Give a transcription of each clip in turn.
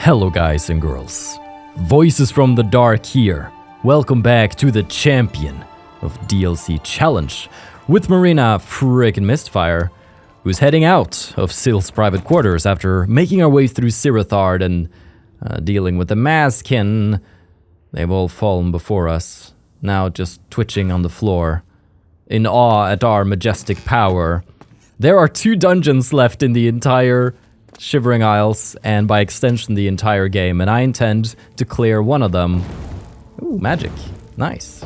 Hello guys and girls, Voices from the Dark here. Welcome back to the champion of DLC Challenge with Marina frickin' Mistfire, who's heading out of Syl's private quarters after making our way through Sirathard and dealing with the Maskin. They've all fallen before us, now just twitching on the floor, in awe at our majestic power. There are 2 dungeons left in the entire Shivering Isles, and by extension the entire game, and I intend to clear one of them. Ooh, magic. Nice.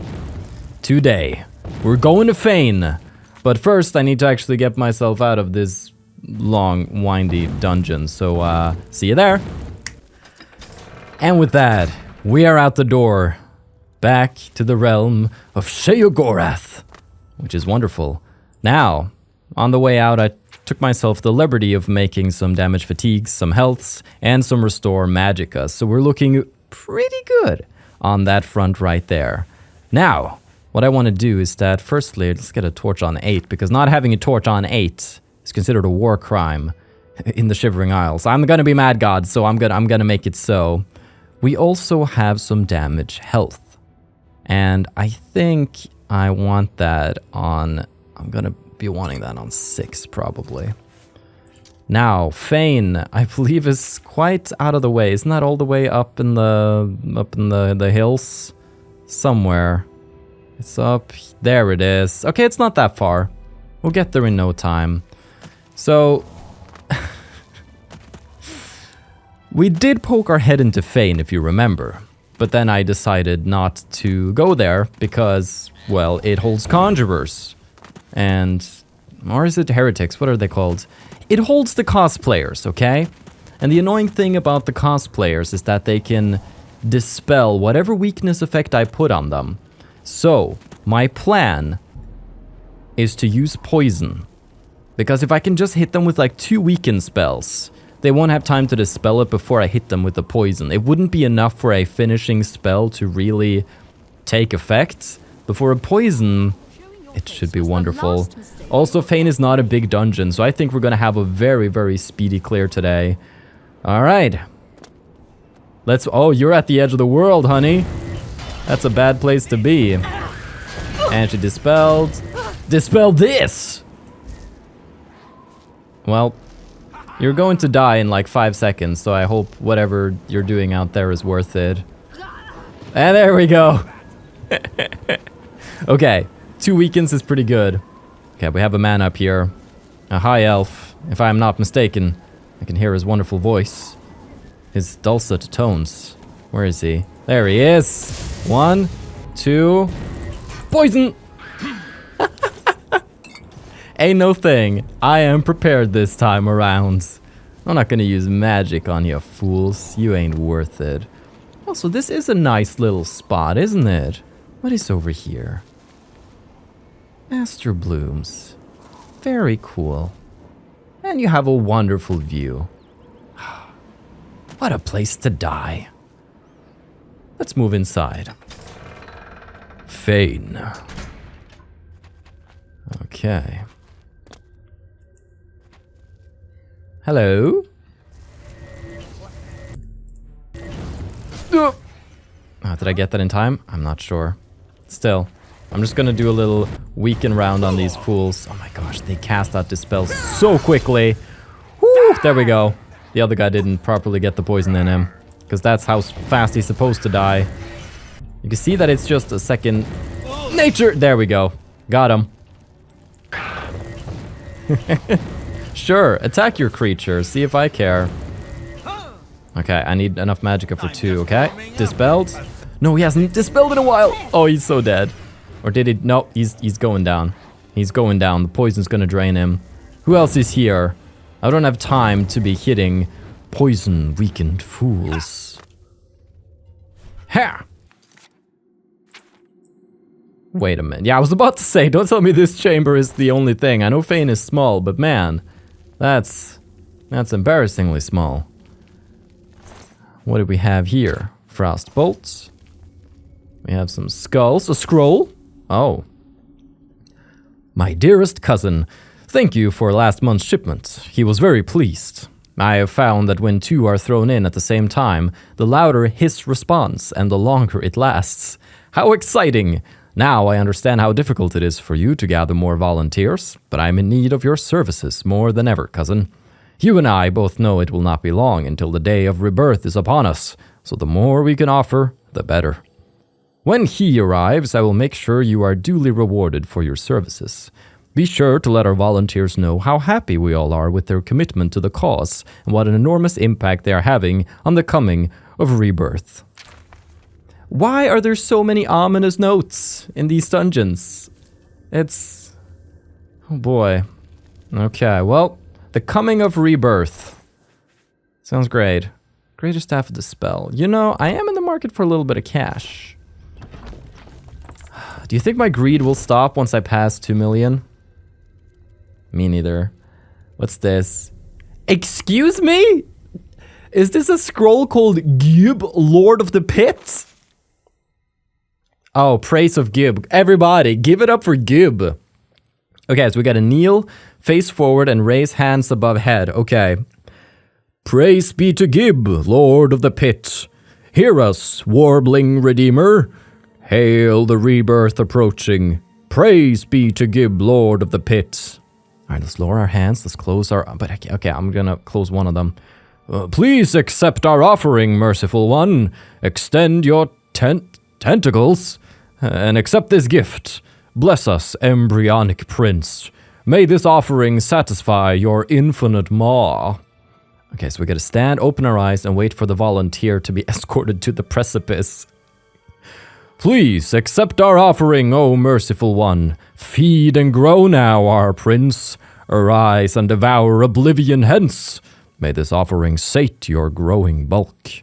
Today, we're going to Fane, but first I need to actually get myself out of this long, windy dungeon, so see you there. And with that, we are out the door, back to the realm of Sheogorath, which is wonderful. Now, on the way out, I took myself the liberty of making some damage fatigues, some healths, and some restore magicka. So we're looking pretty good on that front right there. Now, what I want to do is that firstly, let's get a torch on 8, because not having a torch on 8 is considered a war crime in the Shivering Isles. I'm gonna be mad god, so I'm gonna make it so. We also have some damage health, and I think I want that on, I'm gonna be wanting that on 6 probably. Now, Fane, I believe, is quite out of the way. Isn't that all the way up in the hills? Somewhere. It's up, there it is. Okay, it's not that far. We'll get there in no time. So, we did poke our head into Fane, if you remember. But then I decided not to go there because, well, it holds conjurers. And, or is it heretics? What are they called? It holds the cosplayers, okay? And the annoying thing about the cosplayers is that they can dispel whatever weakness effect I put on them. So, my plan is to use poison. Because if I can just hit them with like 2 weaken spells, they won't have time to dispel it before I hit them with the poison. It wouldn't be enough for a finishing spell to really take effect. But for a poison, it should be wonderful. Also, Fane is not a big dungeon, so I think we're gonna have a very, very speedy clear today. Alright. Let's... Oh, you're at the edge of the world, honey. That's a bad place to be. And she dispelled... Dispel this! Well, you're going to die in like 5 seconds, so I hope whatever you're doing out there is worth it. And there we go! Okay. 2 weakens is pretty good. Okay, we have a man up here. A high elf, if I am not mistaken. I can hear his wonderful voice. His dulcet tones. Where is he? There he is. 1, 2... Poison! Ain't no thing. I am prepared this time around. I'm not gonna use magic on you fools. You ain't worth it. Also, this is a nice little spot, isn't it? What is over here? Master Blooms. Very cool. And you have a wonderful view. What a place to die. Let's move inside. Fane. Okay. Hello? Oh, did I get that in time? I'm not sure. Still. I'm just gonna do a little weaken round on these fools. Oh my gosh, they cast out Dispel so quickly. Woo, there we go. The other guy didn't properly get the poison in him, because that's how fast he's supposed to die. You can see that it's just a second nature. There we go. Got him. Sure, attack your creature. See if I care. Okay, I need enough magicka for 2, okay? Dispelled? No, he hasn't dispelled in a while. Oh, he's so dead. Or did he? No, he's going down. He's going down. The poison's gonna drain him. Who else is here? I don't have time to be hitting poison weakened fools. Ha! Wait a minute. Yeah, I was about to say, don't tell me this chamber is the only thing. I know Fane is small, but man, that's embarrassingly small. What do we have here? Frost bolts. We have some skulls. A scroll. Oh. My dearest cousin, thank you for last month's shipment. He was very pleased. I have found that when two are thrown in at the same time, the louder his response and the longer it lasts. How exciting! Now I understand how difficult it is for you to gather more volunteers, but I'm in need of your services more than ever, cousin. You and I both know it will not be long until the day of rebirth is upon us, so the more we can offer, the better. When he arrives, I will make sure you are duly rewarded for your services. Be sure to let our volunteers know how happy we all are with their commitment to the cause and what an enormous impact they are having on the coming of rebirth. Why are there so many ominous notes in these dungeons? It's... oh boy. Okay, well, the coming of rebirth. Sounds great. Greater staff of the spell. You know, I am in the market for a little bit of cash. Do you think my greed will stop once I pass 2 million? Me neither. What's this? Excuse me? Is this a scroll called Gyub, Lord of the Pit? Oh, praise of Gyub. Everybody, give it up for Gyub. Okay, so we gotta kneel, face forward, and raise hands above head. Okay. Praise be to Gyub, Lord of the Pit. Hear us, warbling Redeemer. Hail the rebirth approaching. Praise be to Gyub, Lord of the Pit. All right, let's lower our hands. Let's close our... but okay, I'm gonna close one of them. Please accept our offering, merciful one. Extend your tentacles and accept this gift. Bless us, embryonic prince. May this offering satisfy your infinite maw. Okay, so we gotta stand, open our eyes, and wait for the volunteer to be escorted to the precipice. Please accept our offering, O merciful one. Feed and grow now, our prince. Arise and devour oblivion hence. May this offering sate your growing bulk.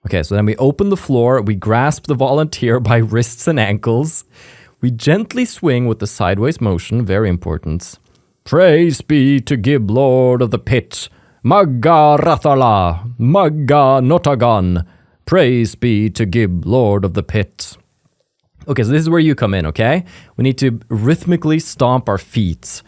Okay, so then we open the floor, we grasp the volunteer by wrists and ankles. We gently swing with the sideways motion, very important. Praise be to Gyub, Lord of the Pit. Magga Rathala, Magga Notagon. Praise be to Gyub, Lord of the Pit. Okay, so this is where you come in, okay? We need to rhythmically stomp our feet,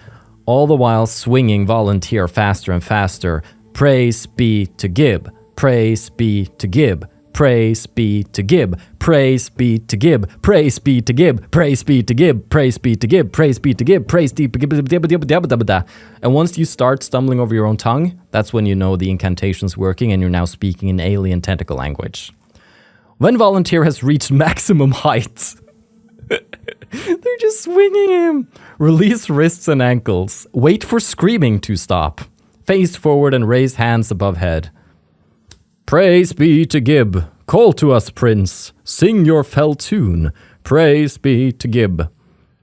all the while swinging volunteer faster and faster. Praise be to Gyub. Praise be to Gyub. Praise be to Gyub. Praise be to Gyub. Praise be to Gyub. Praise be to Gyub. Praise be to Gyub. Praise be to Gyub. Praise be to Gyub. And once you start stumbling over your own tongue, that's when you know the incantation's working and you're now speaking in alien tentacle language. When volunteer has reached maximum height, they're just swinging him. Release wrists and ankles. Wait for screaming to stop. Face forward and raise hands above head. Praise be to Gyub. Call to us, prince. Sing your fell tune. Praise be to Gyub.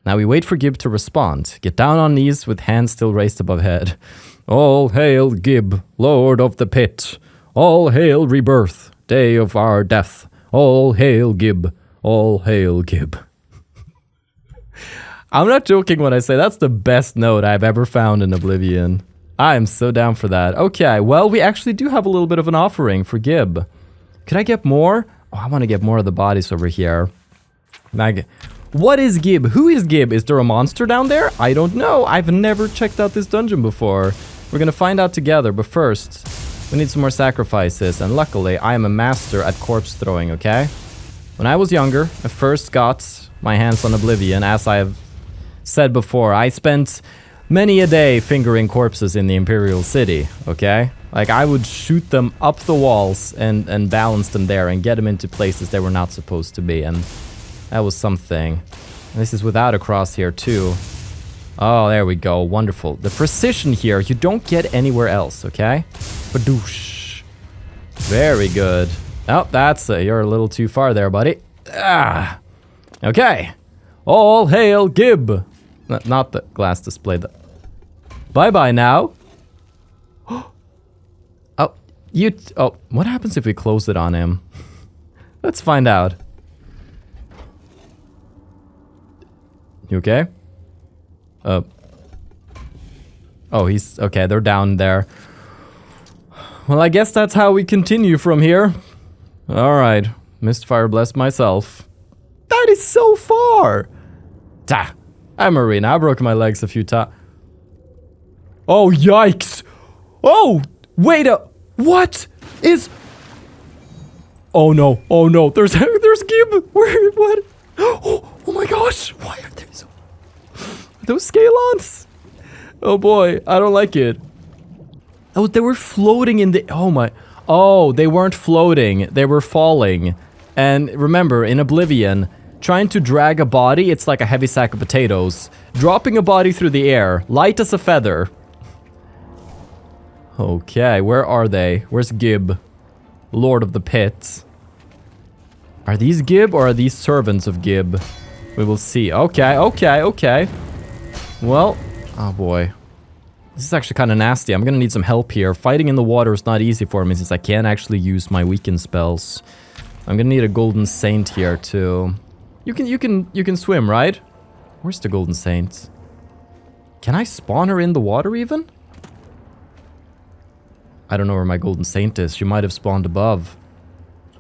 Now we wait for Gyub to respond. Get down on knees with hands still raised above head. All hail Gyub, Lord of the Pit. All hail rebirth, day of our death. All hail Gyub. All hail Gyub. I'm not joking when I say that's the best note I've ever found in Oblivion. I am so down for that. Okay, well, we actually do have a little bit of an offering for Gyub. Could I get more? Oh, I want to get more of the bodies over here. What is Gyub? Who is Gyub? Is there a monster down there? I don't know. I've never checked out this dungeon before. We're going to find out together, but first, we need some more sacrifices. And luckily, I am a master at corpse throwing, okay? When I was younger, I first got my hands on Oblivion, as I have said before. I spent many a day fingering corpses in the Imperial City, okay? Like, I would shoot them up the walls and balance them there and get them into places they were not supposed to be, and that was something. This is without a cross here, too. Oh, there we go. Wonderful. The precision here, you don't get anywhere else, okay? Badoosh. Very good. Oh, that's you're a little too far there, buddy. Ah. Okay. All hail Gyub. Not the glass display. Bye-bye now. Oh, what happens if we close it on him? Let's find out. You okay? Oh, he's okay. They're down there. Well, I guess that's how we continue from here. All right. Mistfire bless myself. That is so far. I'm Marina. I broke my legs a few times. Oh, yikes. Oh, Wait a... What is... Oh no, there's Gyub. Where, what? Oh my gosh, why are there so... Are those Scalons? Oh boy, I don't like it. Oh, they were floating in the... Oh my... Oh, they weren't floating, they were falling. And remember, in Oblivion, trying to drag a body, it's like a heavy sack of potatoes. Dropping a body through the air, light as a feather. Okay, where are they? Where's Gyub? Lord of the Pit. Are these Gyub or are these servants of Gyub? We will see. Okay. Well, oh boy. This is actually kind of nasty. I'm gonna need some help here. Fighting in the water is not easy for me since I can't actually use my weaken spells. I'm gonna need a golden saint here too. You can swim, right? Where's the golden saint? Can I spawn her in the water even? I don't know where my golden saint is. She might have spawned above.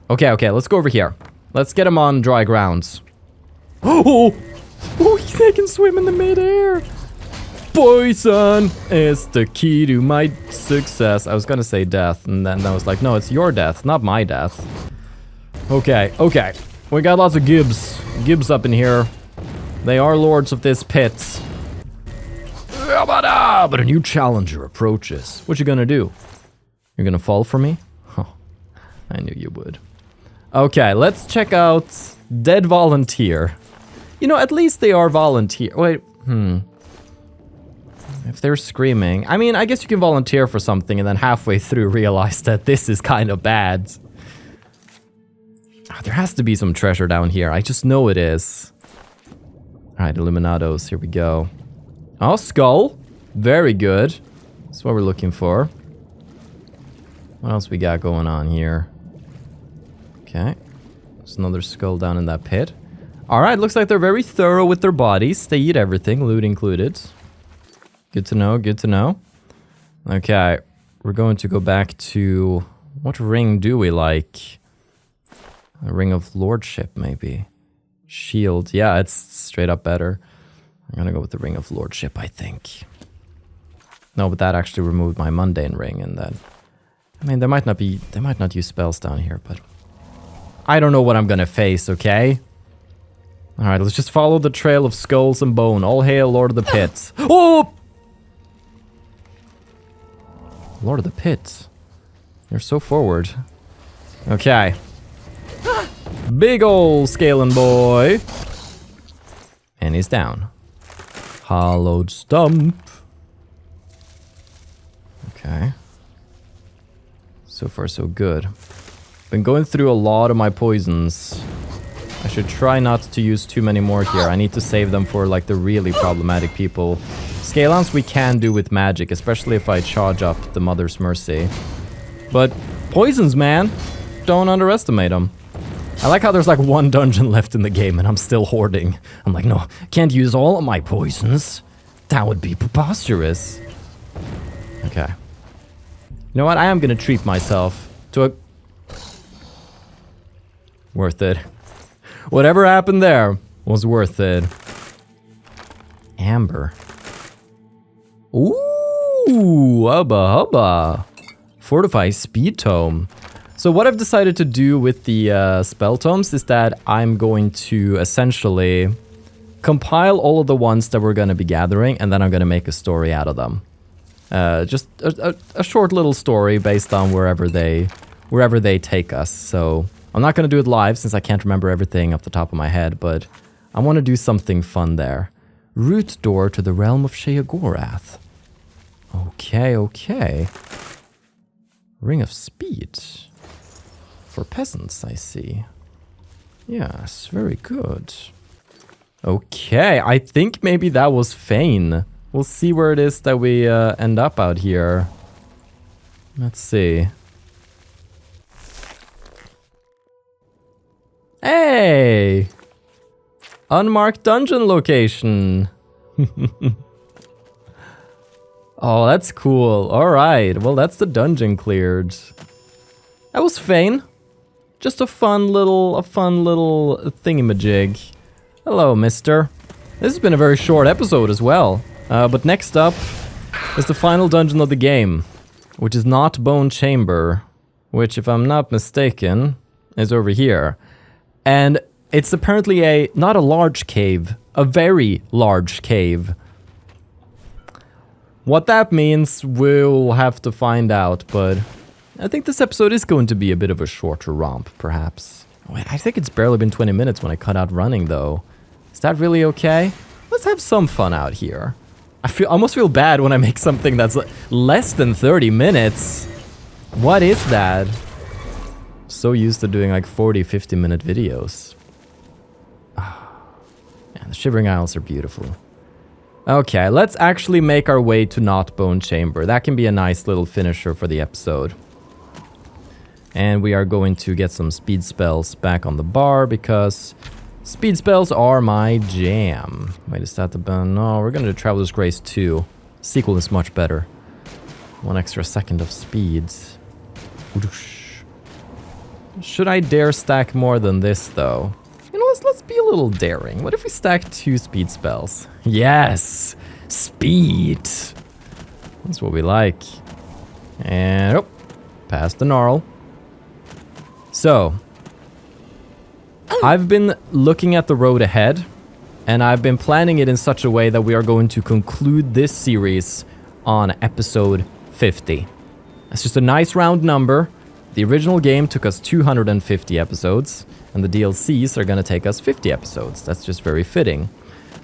Okay, let's go over here. Let's get him on dry grounds. Oh, they can swim in the midair. Poison is the key to my success. I was gonna say death, and then I was like, no, it's your death, not my death. Okay. We got lots of Gyubs up in here. They are lords of this pit. But a new challenger approaches. What you gonna do? You're gonna fall for me? Oh, I knew you would. Okay, let's check out Dead Volunteer. You know, at least they are volunteer. Wait, If they're screaming... I mean, I guess you can volunteer for something and then halfway through realize that this is kind of bad. There has to be some treasure down here. I just know it is. Alright, Illuminados. Here we go. Oh, skull. Very good. That's what we're looking for. What else we got going on here? Okay. There's another skull down in that pit. Alright, looks like they're very thorough with their bodies. They eat everything, loot included. Good to know. Okay, we're going to go back to... What ring do we like? A ring of lordship, maybe. Shield, yeah, it's straight up better. I'm gonna go with the ring of lordship, I think. No, but that actually removed my mundane ring, and then... I mean, they might not use spells down here, but... I don't know what I'm gonna face, okay? Alright, let's just follow the trail of skulls and bone. All hail Lord of the Pit. Oh! Lord of the Pit. You're so forward. Okay. Big ol' scaling boy. And he's down. Hollowed stump. Okay. So far, so good. Been going through a lot of my poisons. I should try not to use too many more here. I need to save them for, like, the really problematic people. Scalons we can do with magic, especially if I charge up the Mother's Mercy. But poisons, man. Don't underestimate them. I like how there's, like, one dungeon left in the game and I'm still hoarding. I'm like, no, can't use all of my poisons. That would be preposterous. Okay. You know what? I am gonna treat myself to a... Worth it. Whatever happened there was worth it. Amber. Ooh, hubba. Fortify Speed Tome. So what I've decided to do with the spell tomes is that I'm going to essentially compile all of the ones that we're going to be gathering, and then I'm going to make a story out of them. Just a short little story based on wherever they take us. So I'm not going to do it live since I can't remember everything off the top of my head, but I want to do something fun there. Root door to the realm of Sheogorath. Okay. Ring of Speed. For peasants, I see. Yes, very good. Okay, I think maybe that was Fane. We'll see where it is that we end up out here. Let's see. Hey! Unmarked dungeon location. Oh, that's cool. Alright, well that's the dungeon cleared. That was Fane. Just a fun little thingamajig. Hello, mister. This has been a very short episode as well. But next up is the final dungeon of the game. which is not Bone Chamber, which, if I'm not mistaken, is over here. And it's apparently not a large cave, a very large cave. What that means, we'll have to find out, but I think this episode is going to be a bit of a shorter romp, perhaps. I think it's barely been 20 minutes when I cut out running, though. Is that really okay? Let's have some fun out here. I almost feel bad when I make something that's less than 30 minutes. What is that? So used to doing like 40, 50-minute videos. Yeah, the Shivering Isles are beautiful. Okay, let's actually make our way to Not Bone Chamber. That can be a nice little finisher for the episode. And we are going to get some speed spells back on the bar because speed spells are my jam. Wait, is that the... No, we're going to do Traveler's Grace 2. Sequel is much better. 1 extra second of speeds. Should I dare stack more than this, though? You know, let's be a little daring. What if we stack 2 speed spells? Yes! Speed! That's what we like. And... oh, past the gnarl. So... I've been looking at the road ahead, and I've been planning it in such a way that we are going to conclude this series on episode 50. That's just a nice round number. The original game took us 250 episodes, and the DLCs are going to take us 50 episodes. That's just very fitting.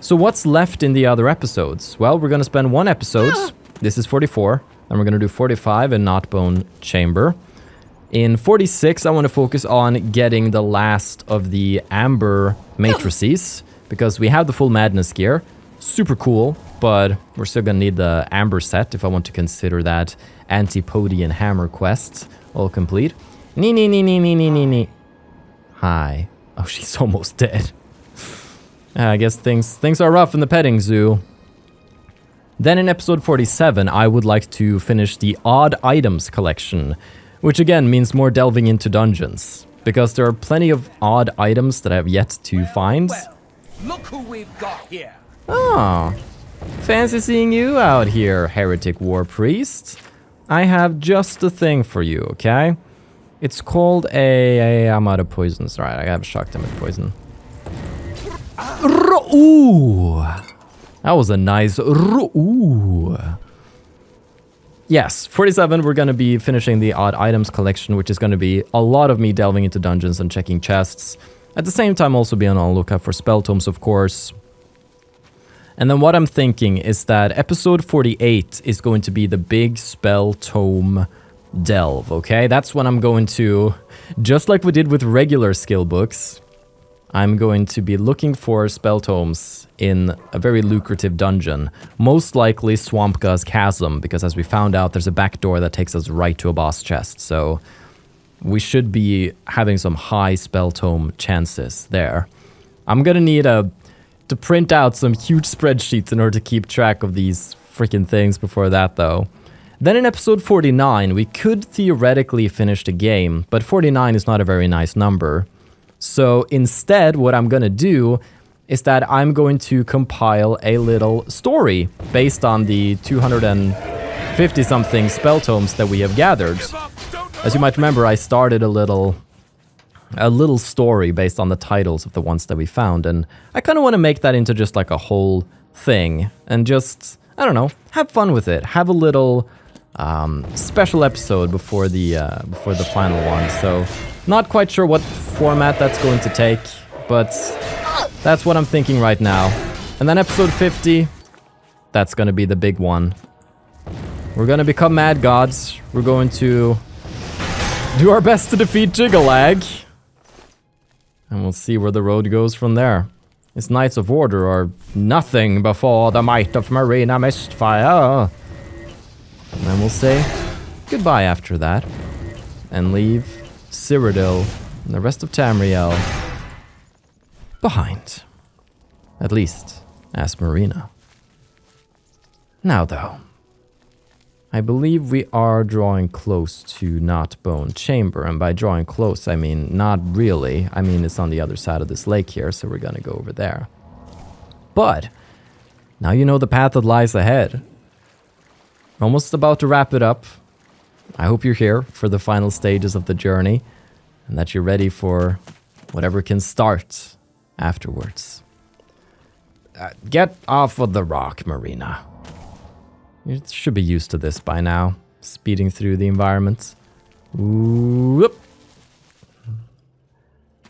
So what's left in the other episodes? Well, we're going to spend 1 episode. This is 44. Then we're going to do 45 in Not Bone Chamber. In 46, I want to focus on getting the last of the Amber Matrices, because we have the full Madness gear. Super cool, but we're still going to need the Amber set if I want to consider that Antipodian Hammer quest all complete. Nee. Hi. Oh, she's almost dead. I guess things are rough in the petting zoo. Then in episode 47, I would like to finish the Odd Items collection, which again means more delving into dungeons, because there are plenty of odd items that I have yet to find. Well, look who we've got here. Oh, fancy seeing you out here, heretic war priest. I have just the thing for you, okay? It's called I'm out of poisons. Right, I have shock damage poison. Ooh, that was a nice ooh. Yes, 47, we're going to be finishing the Odd Items collection, which is going to be a lot of me delving into dungeons and checking chests. At the same time, also be on the lookout for spell tomes, of course. And then what I'm thinking is that episode 48 is going to be the big spell tome delve, okay? That's when I'm going to, just like we did with regular skill books, I'm going to be looking for spell tomes in a very lucrative dungeon. Most likely Swampga's Chasm, because as we found out, there's a back door that takes us right to a boss chest. So we should be having some high spell tome chances there. I'm gonna need to print out some huge spreadsheets in order to keep track of these freaking things before that, though. Then in episode 49, we could theoretically finish the game, but 49 is not a very nice number. So instead, what I'm going to do is that I'm going to compile a little story based on the 250-something spell tomes that we have gathered. As you might remember, I started a little story based on the titles of the ones that we found, and I kind of want to make that into just like a whole thing, and just, I don't know, have fun with it. Have a little special episode before the final one. So not quite sure what format that's going to take, but that's what I'm thinking right now. And then episode 50, that's going to be the big one. We're going to become mad gods. We're going to do our best to defeat Jigalag. And we'll see where the road goes from there. His Knights of Order are nothing before the might of Marina Mistfire. And then we'll say goodbye after that. And leave Cyrodiil and the rest of Tamriel behind. At least, as Marina. Now though, I believe we are drawing close to Not Bone Chamber, and by drawing close, I mean not really. I mean it's on the other side of this lake here, so we're gonna go over there. But, now you know the path that lies ahead. Almost about to wrap it up. I hope you're here for the final stages of the journey and that you're ready for whatever can start afterwards. Get off of the rock, Marina. You should be used to this by now, speeding through the environment. Whoop.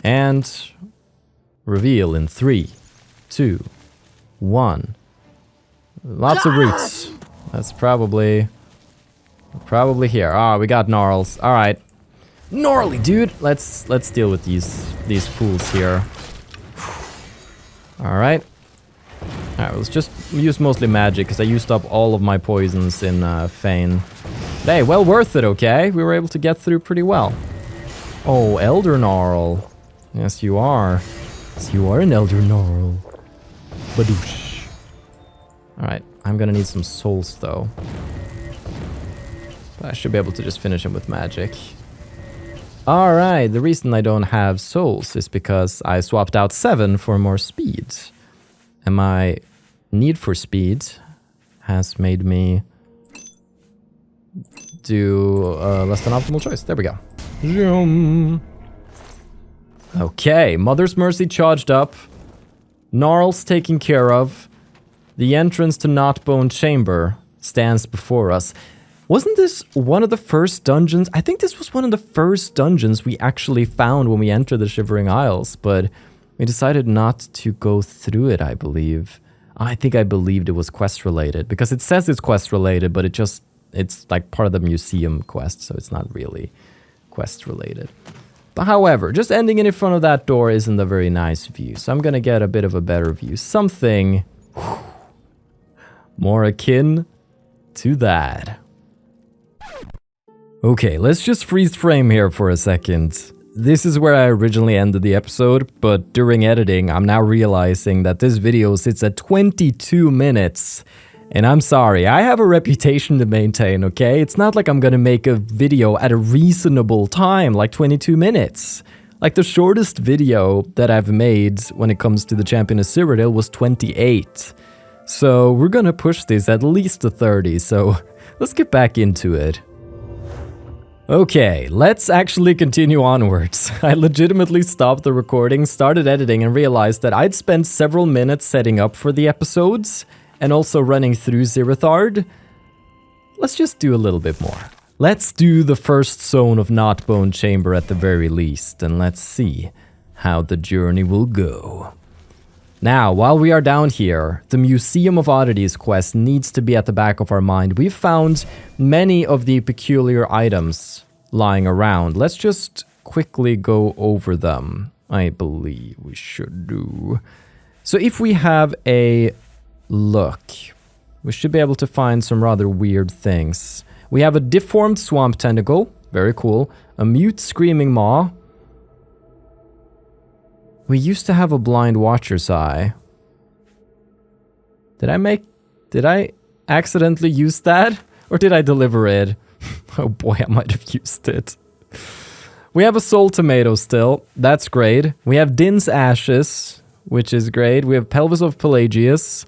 And reveal in 3, 2, 1. Lots of roots. That's probably here. Ah, we got gnarls. All right, gnarly dude. Let's deal with these fools here. All right. All right. Let's just use mostly magic because I used up all of my poisons in Feign. Hey, well worth it. Okay, we were able to get through pretty well. Oh, Elder Gnarl. Yes, you are. Yes, you are an Elder Gnarl. Badoosh. Alright, I'm gonna need some souls though. But I should be able to just finish him with magic. Alright, the reason I don't have souls is because I swapped out 7 for more speed. And my need for speed has made me do less than optimal choice. There we go. Zoom. Okay, Mother's Mercy charged up. Gnarls taken care of. The entrance to Knotbone Chamber stands before us. Wasn't this one of the first dungeons? I think this was one of the first dungeons we actually found when we entered the Shivering Isles, but we decided not to go through it, I believe. I believed it was quest related, because it says it's quest related, but it's like part of the museum quest, so it's not really quest related. But however, just ending in front of that door isn't a very nice view, so I'm gonna get a bit of a better view. Something more akin to that. Okay, let's just freeze frame here for a second. This is where I originally ended the episode, but during editing, I'm now realizing that this video sits at 22 minutes. And I'm sorry, I have a reputation to maintain, okay? It's not like I'm gonna make a video at a reasonable time, like 22 minutes. Like the shortest video that I've made when it comes to the Champion of Cyrodiil was 28. So we're gonna push this at least to 30, so let's get back into it. Okay, let's actually continue onwards. I legitimately stopped the recording, started editing, and realized that I'd spent several minutes setting up for the episodes, and also running through Zirithard. Let's just do a little bit more. Let's do the first zone of Knotbone Chamber at the very least, and let's see how the journey will go. Now, while we are down here, the Museum of Oddities quest needs to be at the back of our mind. We've found many of the peculiar items lying around. Let's just quickly go over them. I believe we should do. So if we have a look, we should be able to find some rather weird things. We have a deformed swamp tentacle, very cool. A mute screaming maw. We used to have a blind watcher's eye. Did I accidentally use that? Or did I deliver it? Oh boy, I might have used it. We have a soul tomato still, that's great. We have Din's ashes, which is great. We have Pelvis of Pelagius.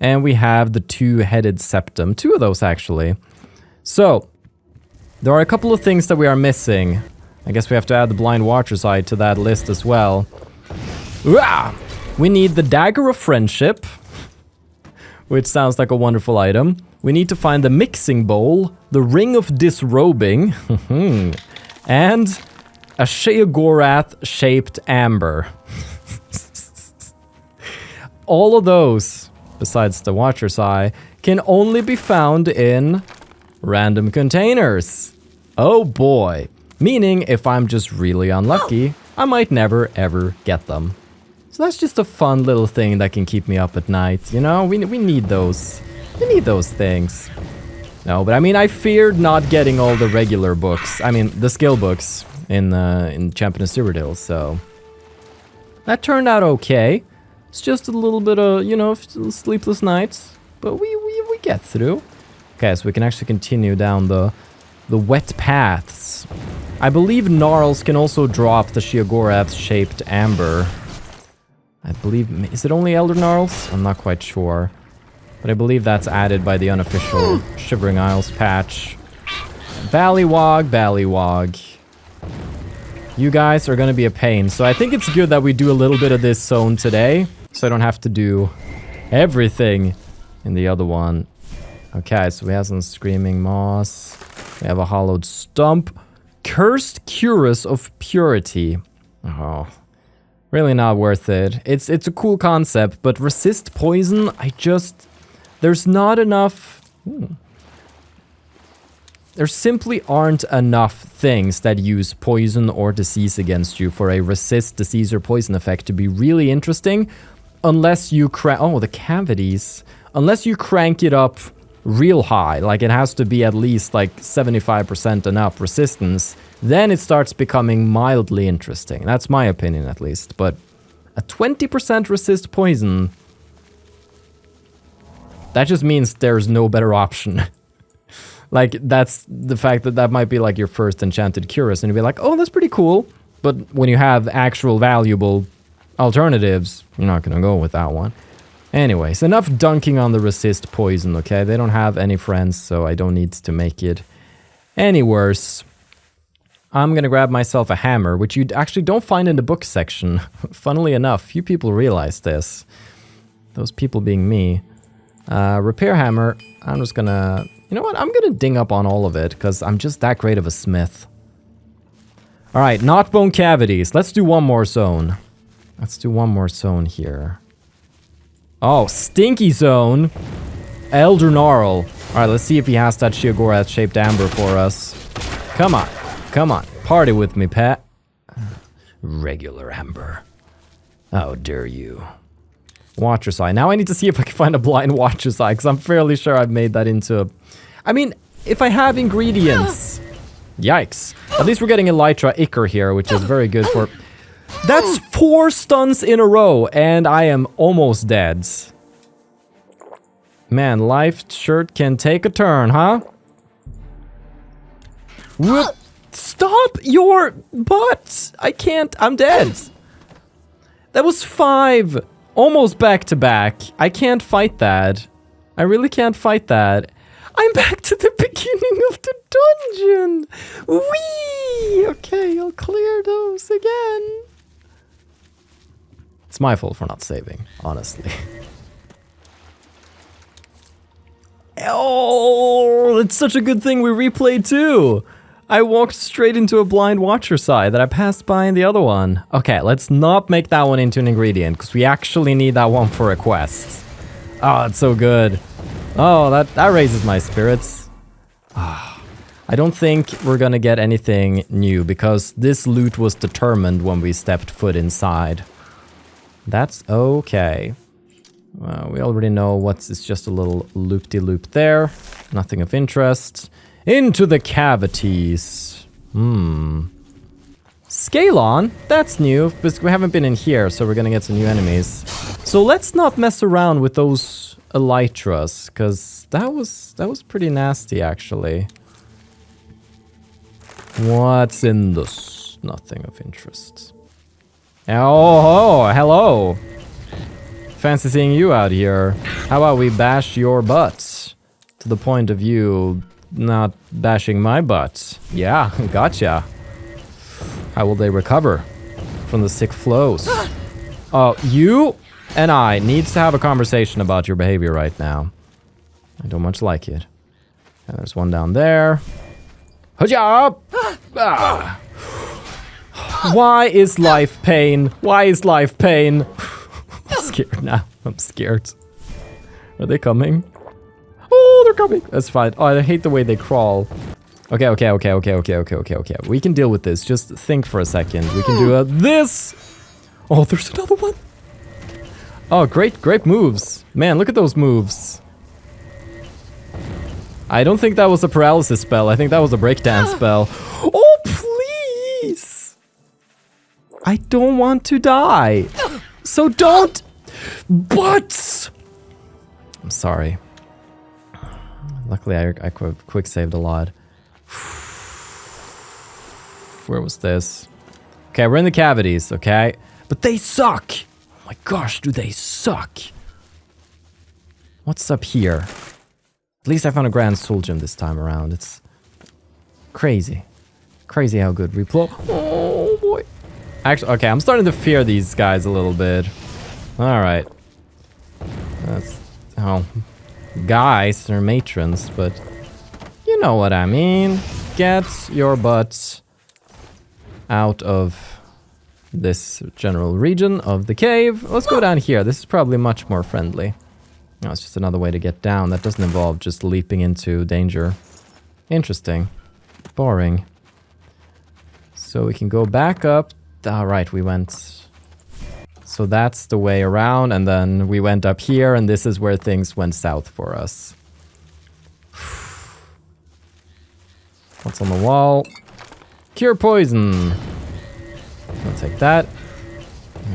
And we have the two-headed septum. 2 of those, actually. So, there are a couple of things that we are missing. I guess we have to add the Blind Watcher's Eye to that list as well. Uah! We need the Dagger of Friendship, which sounds like a wonderful item. We need to find the Mixing Bowl, the Ring of Disrobing, and a Sheogorath-shaped amber. All of those, besides the Watcher's Eye, can only be found in random containers. Oh boy. Meaning, if I'm just really unlucky, I might never ever get them. So that's just a fun little thing that can keep me up at night, you know? We need those. We need those things. No, but I mean, I feared not getting all the regular books. I mean, the skill books in Champion of Cyrodiil, so... that turned out okay. It's just a little bit of, you know, sleepless nights, but we get through. Okay, so we can actually continue down the wet paths. I believe Gnarls can also drop the Sheogorath-shaped amber. I believe, is it only Elder Gnarls? I'm not quite sure. But I believe that's added by the unofficial Shivering Isles patch. Ballywog. You guys are gonna be a pain. So I think it's good that we do a little bit of this zone today. So I don't have to do everything in the other one. Okay, so we have some Screaming Moss. We have a Hollowed Stump. Cursed Cuirass of Purity. Oh, really not worth it. It's a cool concept, but resist poison, there's not enough... There simply aren't enough things that use poison or disease against you for a resist disease or poison effect to be really interesting, unless you the cavities. Unless you crank it up real high, like it has to be at least like 75% and up resistance, then it starts becoming mildly interesting. That's my opinion at least, but a 20% resist poison, that just means there's no better option. Like, that's the fact that might be like your first enchanted cuirass, and you'll be like, oh, that's pretty cool. But when you have actual valuable alternatives, you're not gonna go with that one. Anyways, enough dunking on the resist poison, okay? They don't have any friends, so I don't need to make it any worse. I'm gonna grab myself a hammer, which you actually don't find in the book section. Funnily enough, few people realize this. Those people being me. Repair hammer, I'm just gonna... You know what? I'm gonna ding up on all of it, because I'm just that great of a smith. Alright, not bone cavities. Let's do one more zone. Let's do one more zone here. Oh, stinky zone. Elder Gnarl. Alright, let's see if he has that Sheogorath-shaped amber for us. Come on. Come on. Party with me, Pat. Regular amber. How dare you. Watcher's Eye. Now I need to see if I can find a blind Watcher's Eye, because I'm fairly sure I've made that into a... I mean, if I have ingredients... Yikes. At least we're getting Elytra Ichor here, which is very good for... That's 4 stuns in a row, and I am almost dead. Man, life sure can take a turn, huh? Whoop. Stop your butt! I can't, I'm dead. That was 5. Almost back to back. I can't fight that. I really can't fight that. I'm back to the beginning of the dungeon. Whee! Okay, I'll clear those again. It's my fault for not saving, honestly. Oh, it's such a good thing we replayed too. I walked straight into a blind Watcher's Eye that I passed by in the other one. Okay, let's not make that one into an ingredient, because we actually need that one for a quest. Oh, it's so good. Oh, that raises my spirits. Oh, I don't think we're gonna get anything new, because this loot was determined when we stepped foot inside. That's okay. We already know it's just a little loop-de-loop there. Nothing of interest. Into the cavities. Scalon? That's new, because we haven't been in here, so we're gonna get some new enemies. So let's not mess around with those elytras, because that was pretty nasty, actually. What's in this? Nothing of interest. Oh, hello. Fancy seeing you out here. How about we bash your butt? To the point of you not bashing my butt. Yeah, gotcha. How will they recover from the sick flows? Oh, you and I need to have a conversation about your behavior right now. I don't much like it. And there's one down there. Hujab! Ah. Why is life pain? Why is life pain? I'm scared now. I'm scared. Are they coming? Oh, they're coming. That's fine. Oh, I hate the way they crawl. Okay. We can deal with this. Just think for a second. We can do this. Oh, there's another one. Oh, great moves. Man, look at those moves. I don't think that was a paralysis spell. I think that was a breakdance spell. Oh, please. I don't want to die. So don't. But. I'm sorry. Luckily, I quick saved a lot. Where was this? Okay, we're in the cavities, okay? But they suck! Oh my gosh, do they suck! What's up here? At least I found a Grand Soul Gem this time around. Crazy. Crazy how good we play. Oh boy. Actually, okay, I'm starting to fear these guys a little bit. Alright. That's... Oh. Guys, or matrons, but... You know what I mean. Get your butts out of this general region of the cave. Let's go down here. This is probably much more friendly. No, it's just another way to get down. That doesn't involve just leaping into danger. Interesting. Boring. So we can go back up. Alright, we went... So that's the way around, and then we went up here, and this is where things went south for us. What's on the wall? Cure poison. I'll take that.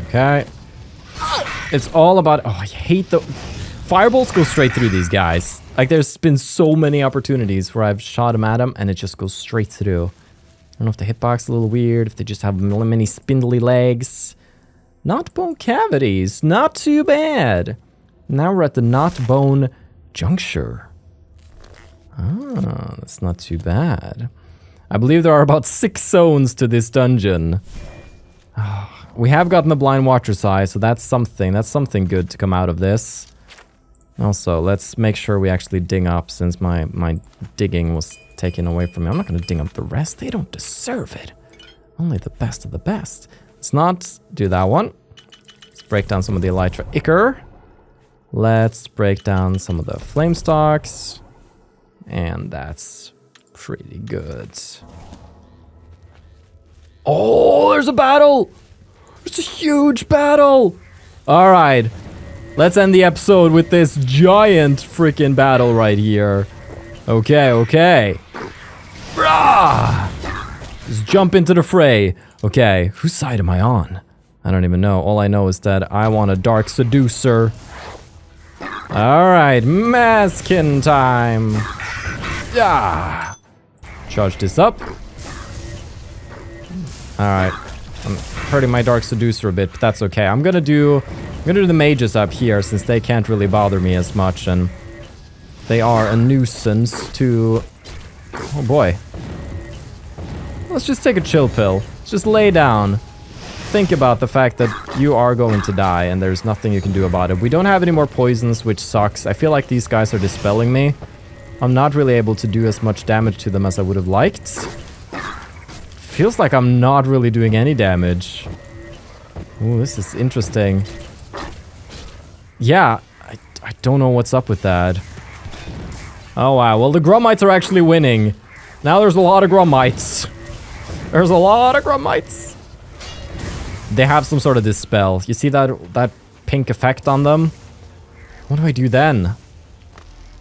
Okay. It's all about... Oh, I hate the... Firebolts go straight through these guys. Like, there's been so many opportunities where I've shot them at them, and it just goes straight through. I don't know if the hitbox is a little weird, if they just have many spindly legs. Not bone cavities. Not too bad. Now we're at the not bone juncture. Ah, that's not too bad. I believe there are about 6 zones to this dungeon. We have gotten the blind watcher's eye, so that's something. That's something good to come out of this. Also, let's make sure we actually dig up, since my digging was taken away from me. I'm not going to dig up the rest. They don't deserve it. Only the best of the best. Let's not do that one. Let's break down some of the elytra ichor. Let's break down some of the flame stalks. And that's pretty good. Oh, there's a battle! There's a huge battle! Alright. Let's end the episode with this giant freaking battle right here. Okay, okay. Brah! Just jump into the fray. Okay, whose side am I on? I don't even know. All I know is that I want a dark seducer. Alright, masking time. Yeah. Charge this up. Alright. I'm hurting my dark seducer a bit, but that's okay. I'm gonna do the mages up here, since they can't really bother me as much, and they are a nuisance to... Oh boy. Let's just take a chill pill. Let's just lay down. Think about the fact that you are going to die, and there's nothing you can do about it. We don't have any more poisons, which sucks. I feel like these guys are dispelling me. I'm not really able to do as much damage to them as I would have liked. Feels like I'm not really doing any damage. Ooh, this is interesting. Yeah, I don't know what's up with that. Oh wow, well the Grummites are actually winning. Now there's a lot of Grummites. There's a lot of Grummites. They have some sort of dispel. You see that pink effect on them? What do I do then?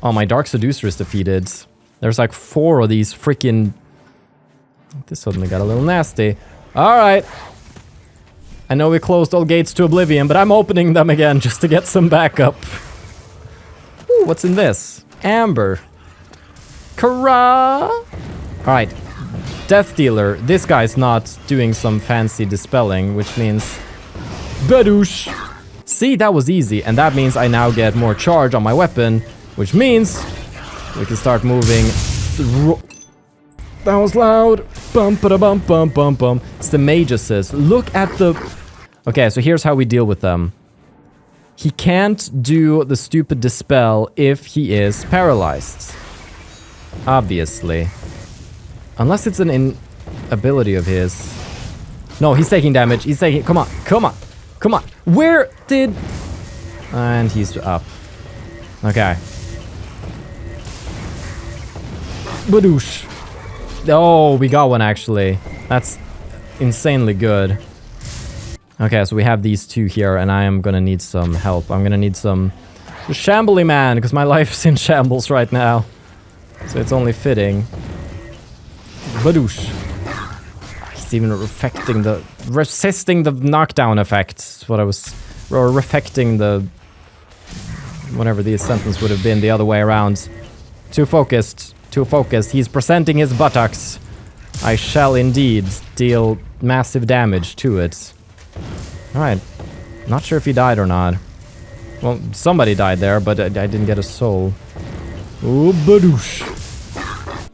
Oh, my Dark Seducer is defeated. There's like 4 of these freaking... This suddenly got a little nasty. Alright. I know we closed all gates to Oblivion, but I'm opening them again just to get some backup. Ooh, what's in this? Amber. Kara! Alright. Death Dealer. This guy's not doing some fancy dispelling, which means... Badoosh! See, that was easy, and that means I now get more charge on my weapon, which means we can start moving through... That was loud. Bum ba da bum bum bum bum. It's the mages. Look at the... Okay, so here's how we deal with them. He can't do the stupid dispel if he is paralyzed. Obviously. Unless it's an inability of his. No, he's taking damage. He's taking... Come on, come on, come on. Where did... And he's up. Okay. Badoosh. Oh, we got one actually. That's insanely good. Okay, so we have these 2 here, and I am gonna need some help. I'm gonna need some shambly man, because my life's in shambles right now. So it's only fitting. Badoosh. He's even resisting the knockdown effect. What I was... Or reflecting the... Whatever the sentence would have been the other way around. Too focused. Too focused. He's presenting his buttocks. I shall indeed deal massive damage to it. Alright. Not sure if he died or not. Well, somebody died there, but I didn't get a soul. Ooh, badoosh.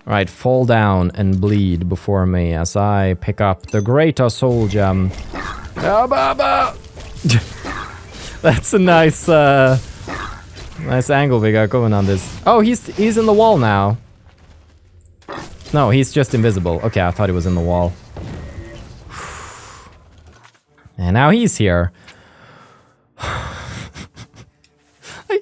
Alright, fall down and bleed before me as I pick up the greater soul gem. That's a nice nice angle we got going on this. Oh, he's in the wall now. No, he's just invisible. Okay, I thought he was in the wall. And now he's here.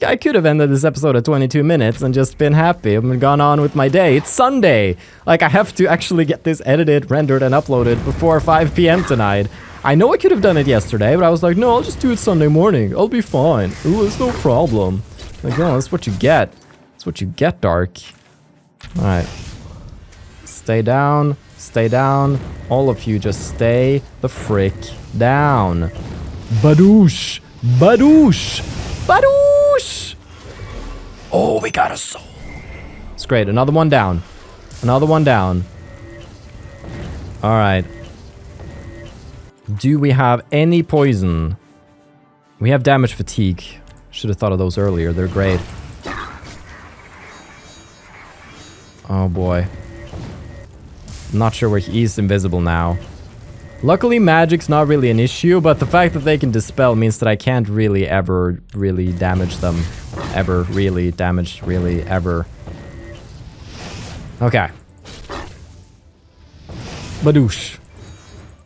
I could have ended this episode at 22 minutes and just been happy and gone on with my day. It's Sunday! Like, I have to actually get this edited, rendered, and uploaded before 5 p.m. tonight. I know I could have done it yesterday, but I was like, no, I'll just do it Sunday morning. I'll be fine. Ooh, it's no problem. Like, no, that's what you get. That's what you get, Dark. Alright. Stay down. Stay down. All of you just stay the frick down. Badoosh! Badoosh! Badoosh! Oh, we got a soul. It's great. Another one down. Another one down. Alright. Do we have any poison? We have damage fatigue. Should have thought of those earlier. They're great. Oh boy. Not sure where he's invisible now. Luckily, magic's not really an issue, but the fact that they can dispel means that I can't really ever really damage them. Ever really damage, really ever. Okay. Badoosh.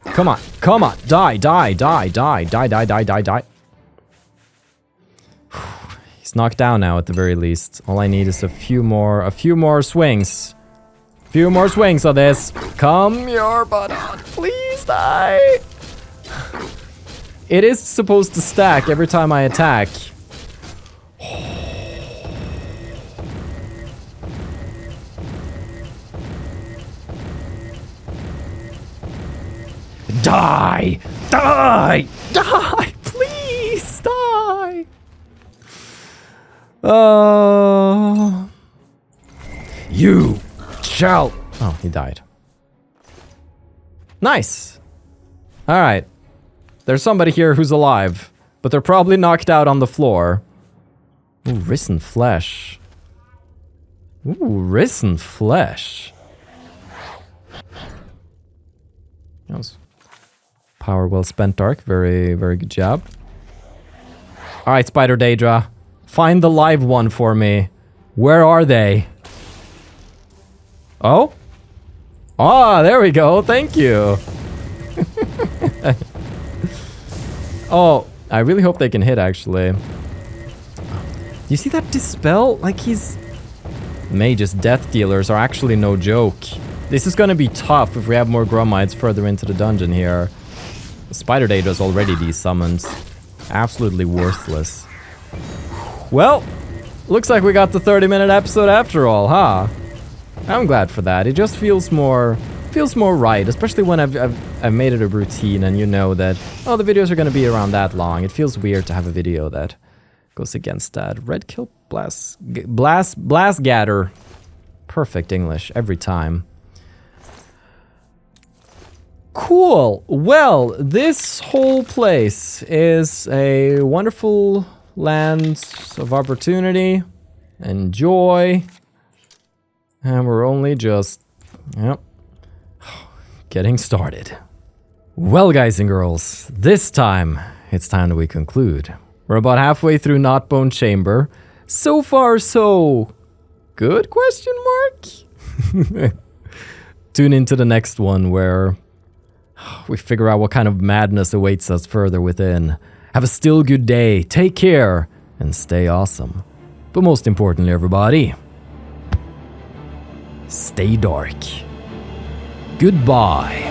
Come on, come on, die, die, die, die, die, die, die, die, die. He's knocked down now at the very least. All I need is a few more swings. Few more swings of this. Come your butt on, please die. It is supposed to stack every time I attack. Die! Die! Die! Please die! You shall... Oh, he died. Nice! Alright. There's somebody here who's alive, but they're probably knocked out on the floor. Ooh, risen flesh. Ooh, risen flesh. That was power well spent, Dark. Very, very good job. Alright, Spider Daedra. Find the live one for me. Where are they? Oh? Ah, there we go. Thank you. Oh, I really hope they can hit, actually. You see that dispel? Like, he's... Mage's death dealers are actually no joke. This is gonna be tough if we have more Grumites further into the dungeon here. The Spider Daedra's already desummoned. Absolutely worthless. Well, looks like we got the 30-minute episode after all, huh? I'm glad for that. It just feels more right, especially when I've made it a routine and you know that, oh, the videos are gonna be around that long. It feels weird to have a video that goes against that. Red Kill Blast Gatter. Perfect English every time. Cool. Well, this whole place is a wonderful land of opportunity and joy. And we're only just, yep, getting started. Well, guys and girls, this time it's time that we conclude. We're about halfway through Knotbone Chamber. So far, so good? Question mark? Tune into the next one where we figure out what kind of madness awaits us further within. Have a still good day, take care, and stay awesome. But most importantly, everybody, stay dark. Goodbye.